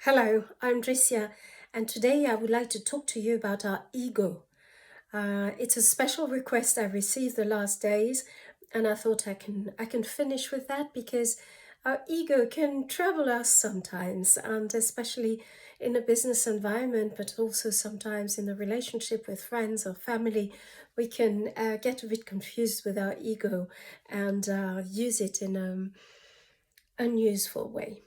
Hello, I'm Tricia, and today I would like to talk to you about our ego. It's a special request I received the last days, and I thought I can finish with that because our ego can trouble us sometimes, and especially in a business environment, but also sometimes in a relationship with friends or family, we can get a bit confused with our ego and use it in an unuseful way.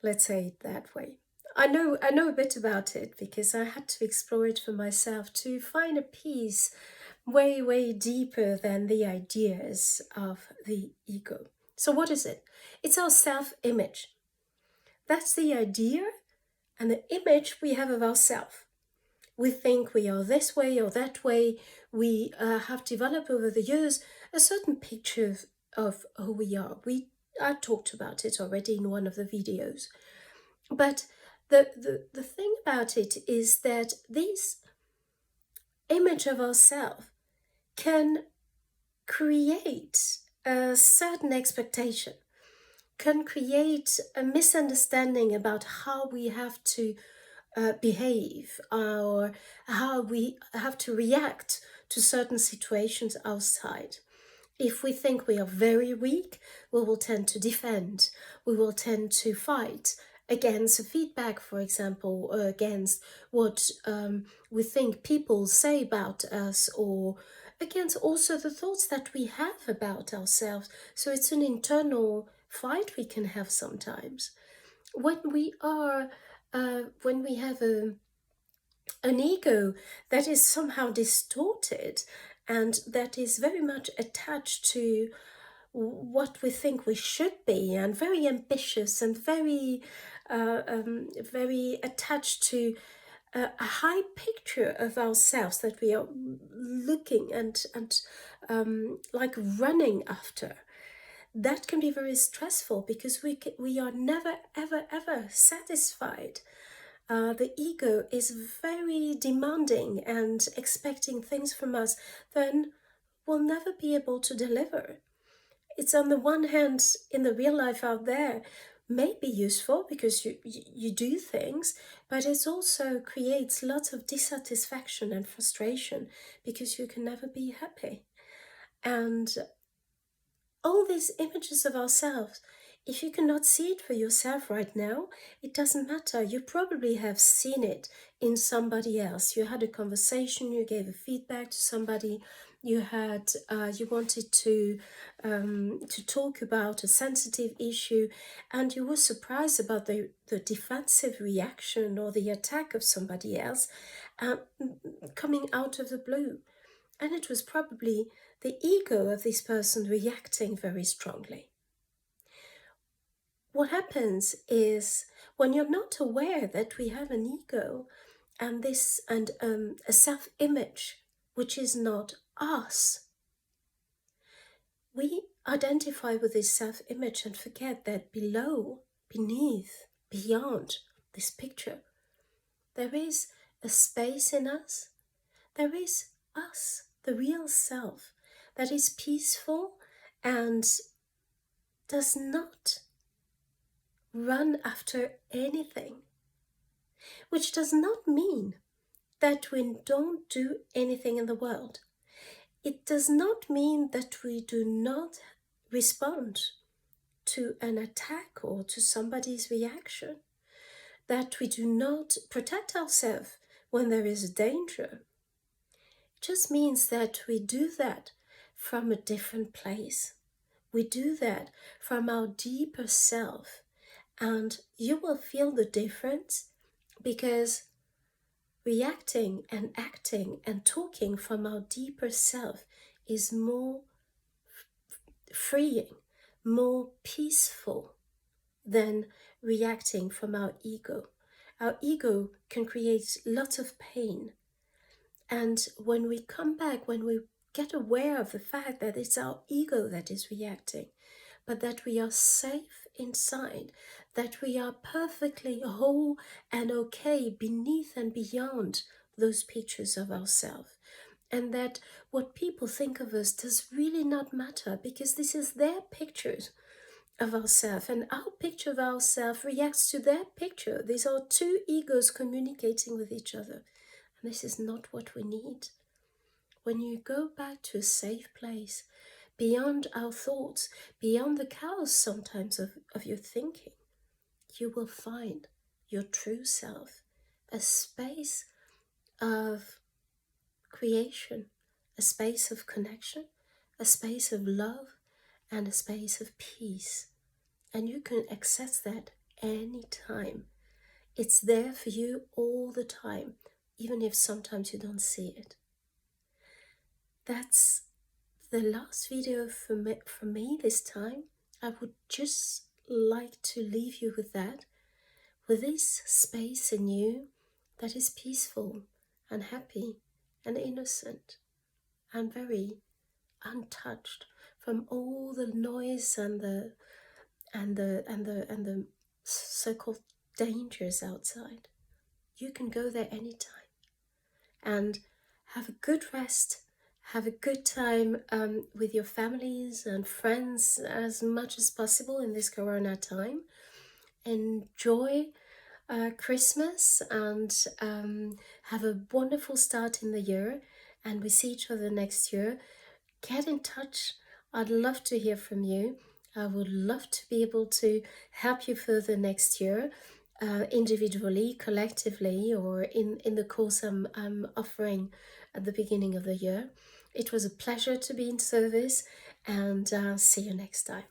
Let's say it that way. I know a bit about it because I had to explore it for myself to find a peace way deeper than the ideas of the ego. So what is it? It's our self-image. That's the idea and the image we have of ourselves. We think we are this way or that way. We have developed over the years a certain picture of who we are. I talked about it already in one of the videos. But the thing about it is that this image of ourselves can create a certain expectation, can create a misunderstanding about how we have to behave or how we have to react to certain situations outside. If we think we are very weak, we will tend to defend. We will tend to fight against feedback, for example, or against what we think people say about us, or against also the thoughts that we have about ourselves. So it's an internal fight we can have sometimes. When we have an ego that is somehow distorted and that is very much attached to what we think we should be, and very ambitious and very attached to a high picture of ourselves that we are looking and like running after. That can be very stressful because we are never ever satisfied. The ego is very demanding and expecting things from us, then we'll never be able to deliver. It's on the one hand, in the real life out there, may be useful because you do things, but it also creates lots of dissatisfaction and frustration because you can never be happy. And all these images of ourselves, if you cannot see it for yourself right now, it doesn't matter. You probably have seen it in somebody else. You had a conversation, you gave a feedback to somebody, you wanted to talk about a sensitive issue, and you were surprised about the defensive reaction or the attack of somebody else um, coming out of the blue. And it was probably the ego of this person reacting very strongly. What happens is when you're not aware that we have an ego and a self-image which is not us, we identify with this self-image and forget that below, beneath, beyond this picture, there is a space in us. There is us, the real self, that is peaceful and does not run after anything. Which does not mean that we don't do anything in the world. It does not mean that we do not respond to an attack or to somebody's reaction, that we do not protect ourselves when there is a danger. It just means that we do that from a different place. We do that from our deeper self, and you will feel the difference because reacting and acting and talking from our deeper self is more freeing, more peaceful than reacting from our ego. Our ego can create lots of pain. And when we come back, when we get aware of the fact that it's our ego that is reacting, but that we are safe inside, that we are perfectly whole and okay beneath and beyond those pictures of ourselves, and that what people think of us does really not matter because this is their pictures of ourselves, and our picture of ourselves reacts to their picture. These are two egos communicating with each other, and this is not what we need. When you go back to a safe place, beyond our thoughts, beyond the chaos sometimes of your thinking, you will find your true self, a space of creation, a space of connection, a space of love, and a space of peace. And you can access that anytime. It's there for you all the time, even if sometimes you don't see it. That's the last video from me this time. I would just like to leave you with that, with this space in you that is peaceful and happy and innocent and very untouched from all the noise and the so-called dangers outside. You can go there anytime and have a good rest, have a good time with your families and friends as much as possible in this corona time. Enjoy Christmas and have a wonderful start in the year, and we see each other next year. Get in touch. I'd love to hear from you. I would love to be able to help you further next year, individually, collectively, or in the course I'm offering at the beginning of the year. It was a pleasure to be in service, and see you next time.